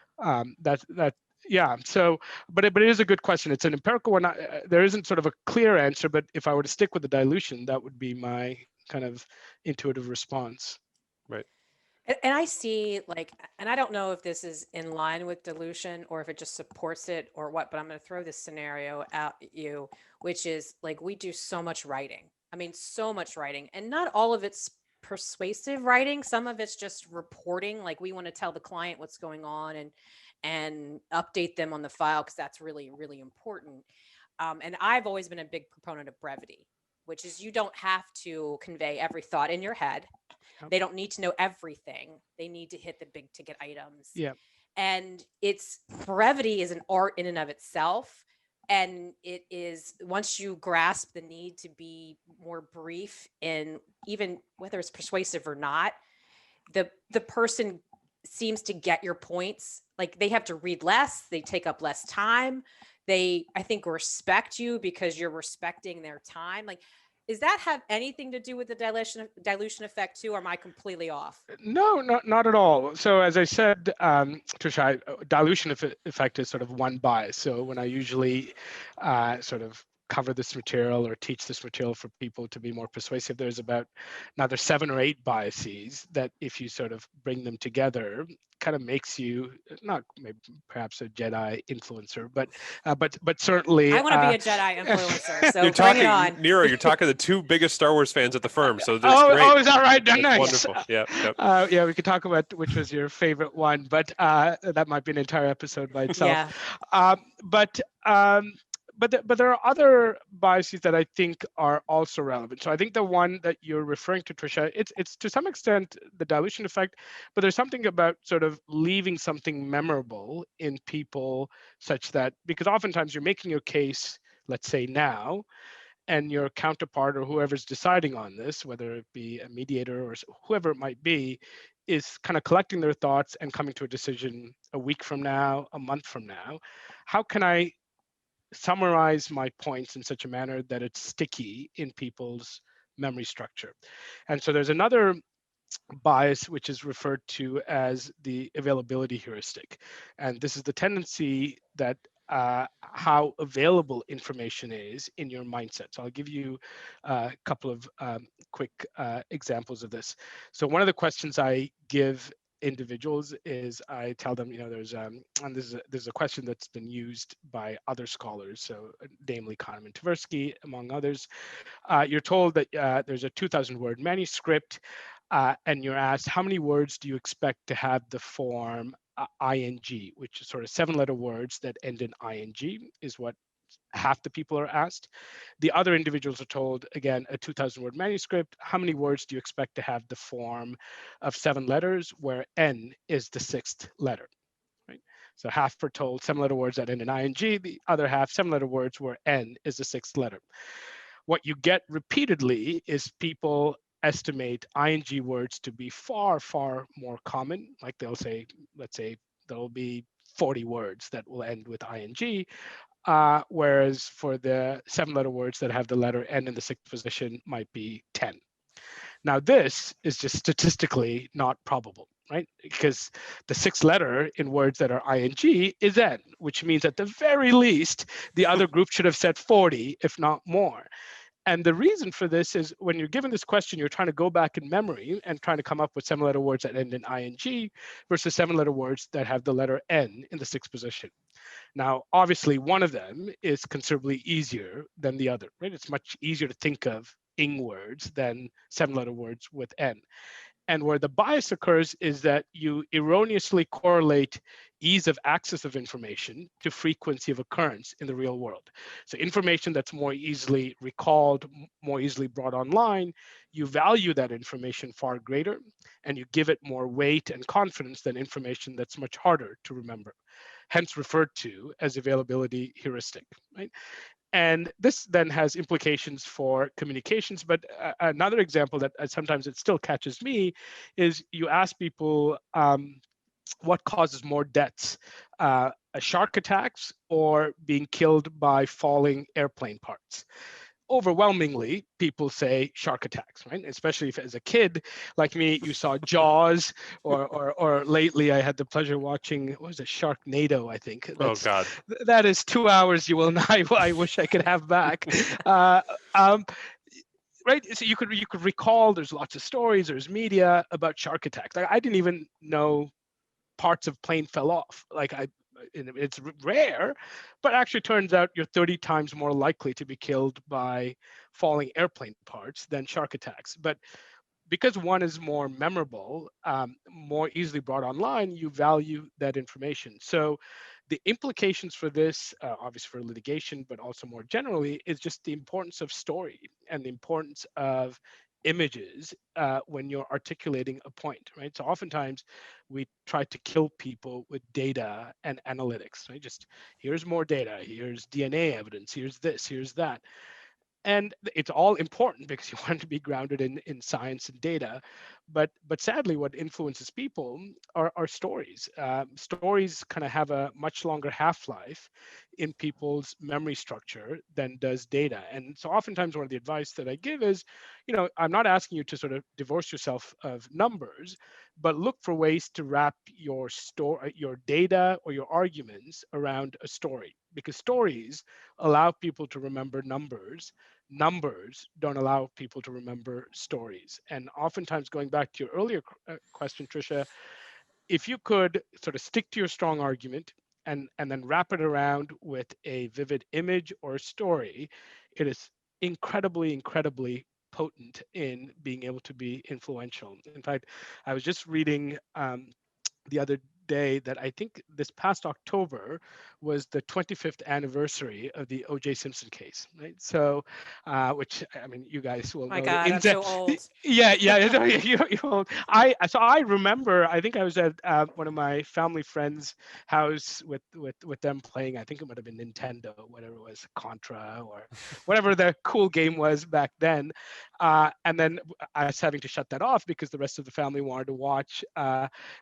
Yeah. So, but it is a good question. It's an empirical one. There isn't sort of a clear answer, but if I were to stick with the dilution, that would be my kind of intuitive response. Right. And I see like, and I don't know if this is in line with dilution or if it just supports it or what, but I'm going to throw this scenario out at you, which is like, we do so much writing. I mean, so much writing, and not all of it's persuasive writing. Some of it's just reporting. Like, we want to tell the client what's going on and update them on the file, because that's really, really important. And I've always been a big proponent of brevity, which is you don't have to convey every thought in your head. They don't need to know everything. They need to hit the big ticket items. Yeah. And brevity is an art in and of itself. And it is, once you grasp the need to be more brief, in even whether it's persuasive or not, the person seems to get your points. Like, they have to read less, they take up less time. They, I think, respect you because you're respecting their time. Like, does that have anything to do with the dilution effect too, or am I completely off? No, not at all. So as I said, Trisha, dilution effect is sort of one bias. So when I usually sort of cover this material or teach this material for people to be more persuasive, there's there's 7 or 8 biases that, if you sort of bring them together, kind of makes you not maybe perhaps a Jedi influencer, but certainly I want to be a Jedi influencer. So you're bring talking, it on. Nero, you're talking to the 2 biggest Star Wars fans at the firm. So that's great. Oh, is that right? That's Nice. wonderful. Yeah. Yeah, we could talk about which was your favorite one, but that might be an entire episode by itself. Yeah. But there are other biases that I think are also relevant. So I think the one that you're referring to, Trisha, it's to some extent the dilution effect, but there's something about sort of leaving something memorable in people, such that, because oftentimes you're making your case, let's say now, and your counterpart or whoever's deciding on this, whether it be a mediator or whoever it might be, is kind of collecting their thoughts and coming to a decision a week from now, a month from now. How can I summarize my points in such a manner that it's sticky in people's memory structure? And so there's another bias which is referred to as the availability heuristic. And this is the tendency that how available information is in your mindset. So I'll give you a couple of quick examples of this. So one of the questions I give individuals is, I tell them, and this is a question that's been used by other scholars, so namely Kahneman, Tversky, among others. You're told that there's a 2,000 word manuscript, and you're asked, how many words do you expect to have the form ing, which is sort of 7-letter words that end in ing, is what half the people are asked. The other individuals are told, again, a 2,000 word manuscript, how many words do you expect to have the form of 7 letters, where N is the 6th letter, right? So half are told 7-letter words that end in ing, the other half 7-letter words where N is the 6th letter. What you get repeatedly is people estimate ing words to be far, far more common. Like they'll say, let's say there'll be 40 words that will end with ing, whereas for the 7-letter words that have the letter N in the 6th position might be 10. Now, this is just statistically not probable, right? Because the 6th letter in words that are ing is N, which means at the very least, the other group should have said 40, if not more. And the reason for this is, when you're given this question, you're trying to go back in memory and trying to come up with 7-letter words that end in ing versus 7-letter words that have the letter N in the 6th position. Now, obviously, one of them is considerably easier than the other, right? It's much easier to think of ing words than 7-letter words with N. And where the bias occurs is that you erroneously correlate ease of access of information to frequency of occurrence in the real world. So information that's more easily recalled, more easily brought online, you value that information far greater, and you give it more weight and confidence than information that's much harder to remember, hence referred to as availability heuristic, right? And this then has implications for communications. But another example that sometimes it still catches me is you ask people, what causes more deaths, shark attacks or being killed by falling airplane parts? Overwhelmingly, people say shark attacks, right? Especially if as a kid like me, you saw Jaws, or lately I had the pleasure of watching, what was it, Sharknado, I think. Oh God. That is 2 hours you will not, I wish I could have back. Uh, um, right, so you could recall, there's lots of stories, there's media about shark attacks. Like, I didn't even know parts of plane fell off. It's rare, but actually turns out you're 30 times more likely to be killed by falling airplane parts than shark attacks. But because one is more memorable, more easily brought online, you value that information. So the implications for this, obviously for litigation, but also more generally, is just the importance of story and the importance of images when you're articulating a point, right? So oftentimes we try to kill people with data and analytics, right? Just here's more data, here's DNA evidence, here's this, here's that. And it's all important because you want to be grounded in science and data, but sadly what influences people are stories. Stories kind of have a much longer half-life in people's memory structure than does data. And so oftentimes one of the advice that I give is, I'm not asking you to sort of divorce yourself of numbers, but look for ways to wrap your data or your arguments around a story, because stories allow people to remember numbers. Numbers don't allow people to remember stories. And oftentimes, going back to your earlier question, Trisha, if you could sort of stick to your strong argument and then wrap it around with a vivid image or a story, it is incredibly potent in being able to be influential. In fact, I was just reading the other day that I think this past October was the 25th anniversary of the O.J. Simpson case, right? So, which, I mean, you guys will My know. God, I'm so old. Yeah, you're old. I remember. I think I was at one of my family friends' house with them playing. I think it might have been Nintendo, whatever it was, Contra or whatever the cool game was back then. And then I was having to shut that off because the rest of the family wanted to watch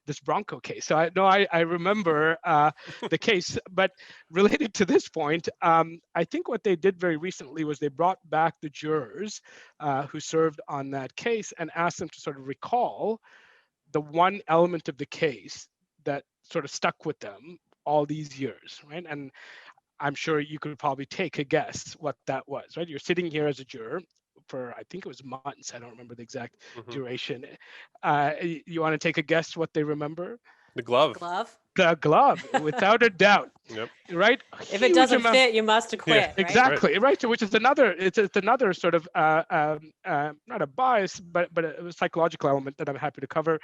this Bronco case. So I remember the case. But related to this point, I think what they did very recently was they brought back the jurors who served on that case and asked them to sort of recall the one element of the case that sort of stuck with them all these years, right? And I'm sure you could probably take a guess what that was, right? You're sitting here as a juror for, I think it was months. I don't remember the exact duration. You want to take a guess what they remember? The glove. Glove. The glove, without a doubt. Yep. Right? If it doesn't fit, you must acquit. Yeah, right? Exactly. Right. So, which is it's another sort of not a bias, but a psychological element that I'm happy to cover.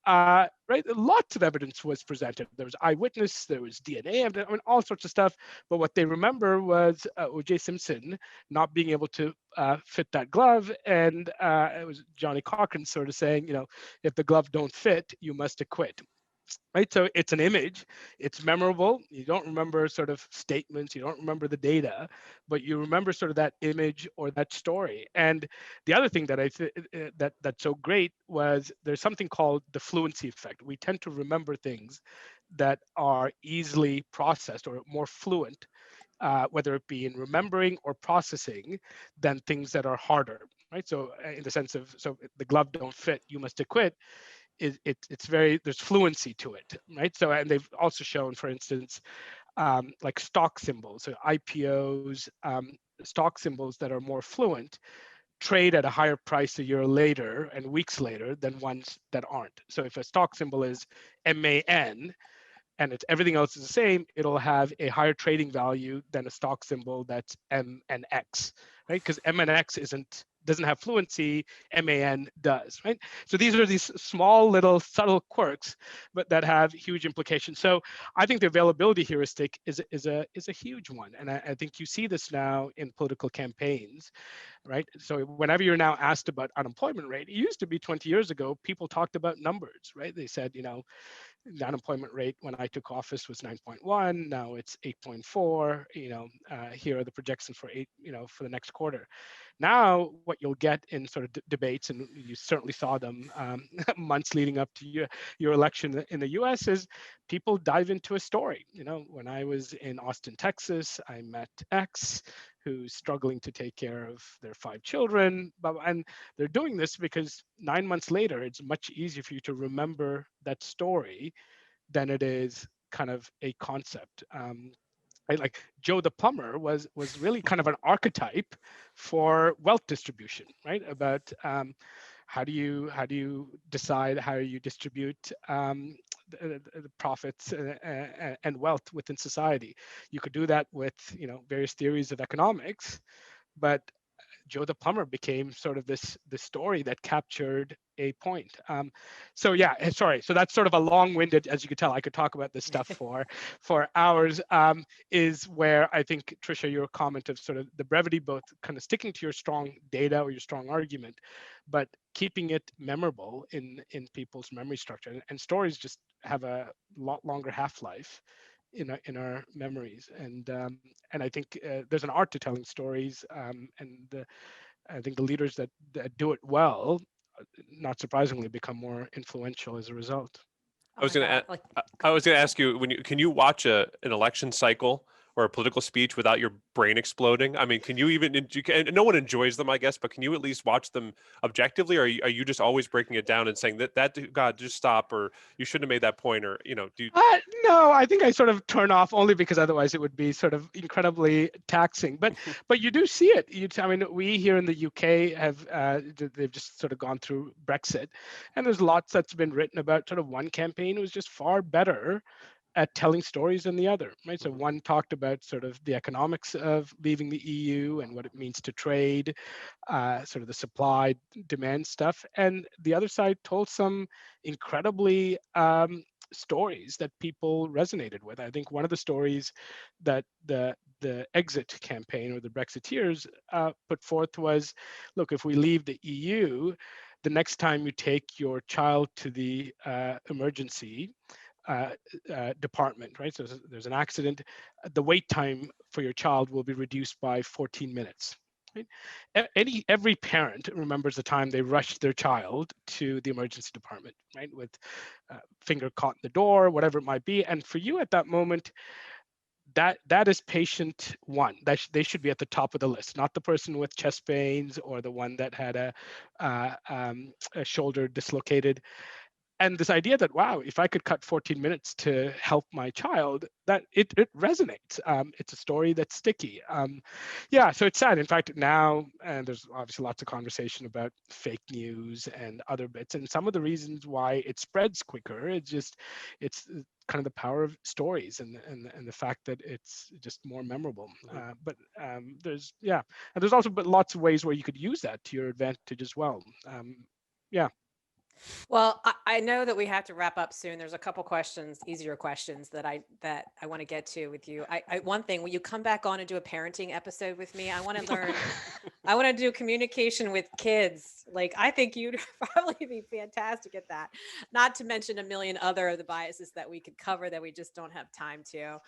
Right. Lots of evidence was presented. There was eyewitness, there was DNA evidence, I mean, all sorts of stuff. But what they remember was O.J. Simpson not being able to fit that glove, and it was Johnny Cochran sort of saying, if the glove don't fit, you must acquit. Right, so it's an image, it's memorable. You don't remember sort of statements, you don't remember the data, but you remember sort of that image or that story. And the other thing that that's so great was there's something called the fluency effect. We tend to remember things that are easily processed or more fluent, whether it be in remembering or processing, than things that are harder, right? So in the sense of, so the glove don't fit, you must acquit, it's very, there's fluency to it, right? So, and they've also shown, for instance, like stock symbols, so IPOs, stock symbols that are more fluent trade at a higher price a year later and weeks later than ones that aren't. So if a stock symbol is MAN and it's everything else is the same, it'll have a higher trading value than a stock symbol that's M and X, right? Because M and X isn't doesn't have fluency, MAN does, right? So these are these small little subtle quirks, but that have huge implications. So I think the availability heuristic is a huge one, and I think you see this now in political campaigns, right? So whenever you're now asked about unemployment rate, it used to be 20 years ago, people talked about numbers, right? They said, the unemployment rate when I took office was 9.1. Now it's 8.4. Here are the projections for for the next quarter. Now, what you'll get in sort of debates, and you certainly saw them months leading up to your election in the U.S., is people dive into a story. When I was in Austin, Texas, I met X, who's struggling to take care of their 5 children, and they're doing this because 9 months later, it's much easier for you to remember that story than it is kind of a concept. Like Joe the plumber was really kind of an archetype for wealth distribution, right? About how do you decide how you distribute the profits and wealth within society. You could do that with various theories of economics, but Joe the plumber became sort of this story that captured a point. So yeah, sorry. So that's sort of a long-winded, as you could tell, I could talk about this stuff for hours. Is where I think, Trisha, your comment of sort of the brevity, both kind of sticking to your strong data or your strong argument, but keeping it memorable in people's memory structure. And stories just have a lot longer half-life in our memories, and I think there's an art to telling stories, and I think the leaders that do it well, not surprisingly, become more influential as a result. Oh my God. I was going to ask you, can you watch an election cycle or a political speech without your brain exploding? I mean, can you even? And no one enjoys them, I guess, but can you at least watch them objectively, or are you just always breaking it down and saying that God, just stop, or you shouldn't have made that point, or do you? No, I think I sort of turn off only because otherwise it would be sort of incredibly taxing. But you do see it. I mean, we here in the UK have they've just sort of gone through Brexit, and there's lots that's been written about sort of one campaign was just far better at telling stories than the other, right? So one talked about sort of the economics of leaving the EU and what it means to trade, sort of the supply demand stuff, and the other side told some incredibly stories that people resonated with. I think one of the stories that the exit campaign or the Brexiteers put forth was, look, if we leave the EU, the next time you take your child to the emergency department, right? So there's an accident, the wait time for your child will be reduced by 14 minutes. Right? Every parent remembers the time they rushed their child to the emergency department, right? With finger caught in the door, whatever it might be. And for you at that moment, that is patient one. They should be at the top of the list, not the person with chest pains or the one that had a shoulder dislocated. And this idea that, wow, if I could cut 14 minutes to help my child, that it resonates. It's a story that's sticky. Yeah, so it's sad. In fact, now, and there's obviously lots of conversation about fake news and other bits, and some of the reasons why it spreads quicker, it's kind of the power of stories and the fact that it's just more memorable. But there's also lots of ways where you could use that to your advantage as well. Yeah. Well, I know that we have to wrap up soon. There's a couple questions, easier questions that I want to get to with you. One thing, will you come back on and do a parenting episode with me? I want to learn. I want to do communication with kids. Like, I think you'd probably be fantastic at that. Not to mention a million other of the biases that we could cover that we just don't have time to.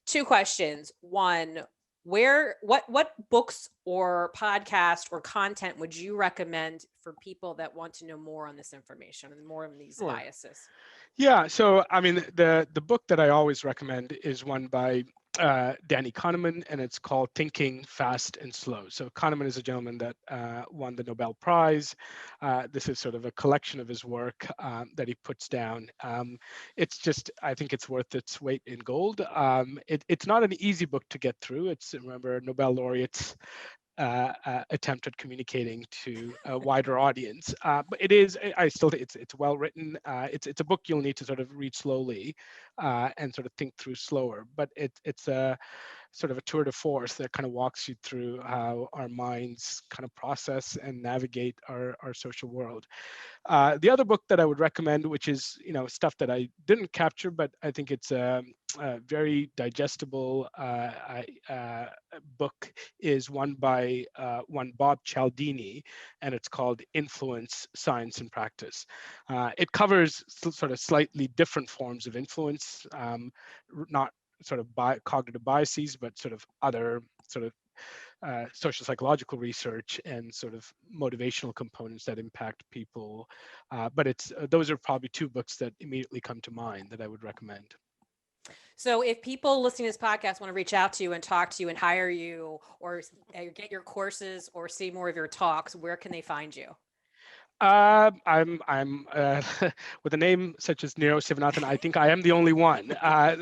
2 questions. One, what books or podcast or content would you recommend for people that want to know more on this information and more on these biases? Yeah, so I mean, the book that I always recommend is one by Danny Kahneman, and it's called Thinking Fast and Slow. So Kahneman is a gentleman that won the Nobel Prize. This is sort of a collection of his work that he puts down. It's just, I think it's worth its weight in gold. It's not an easy book to get through. It's, remember, Nobel laureates attempt at communicating to a wider audience, but it is. I still think it's well written. It's a book you'll need to sort of read slowly and sort of think through slower. But it's a sort of a tour de force that kind of walks you through how our minds kind of process and navigate our social world. The other book that I would recommend, which is stuff that I didn't capture, but I think it's a very digestible book, is one by Bob Cialdini, and it's called Influence, Science and Practice. It covers sort of slightly different forms of influence, not sort of cognitive biases, but sort of other sort of social psychological research and sort of motivational components that impact people. But those are probably two books that immediately come to mind that I would recommend. So if people listening to this podcast want to reach out to you and talk to you and hire you or get your courses or see more of your talks, where can they find you? I'm with a name such as Niro Sivanathan, I think I am the only one.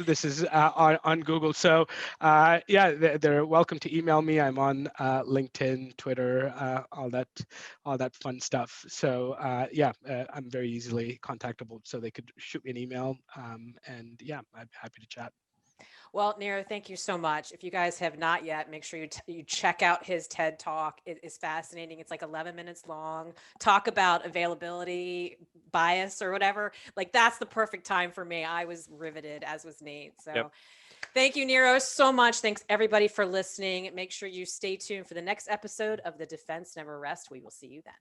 This is on Google. So yeah, they're welcome to email me. I'm on LinkedIn, Twitter, all that fun stuff. So yeah, I'm very easily contactable. So they could shoot me an email, and yeah, I'm happy to chat. Well, Niro, thank you so much. If you guys have not yet, make sure you check out his TED Talk. It is fascinating. It's like 11 minutes long. Talk about availability bias or whatever. Like, that's the perfect time for me. I was riveted, as was Nate. So Yep. Thank you, Niro, so much. Thanks, everybody, for listening. Make sure you stay tuned for the next episode of The Defense Never Rests. We will see you then.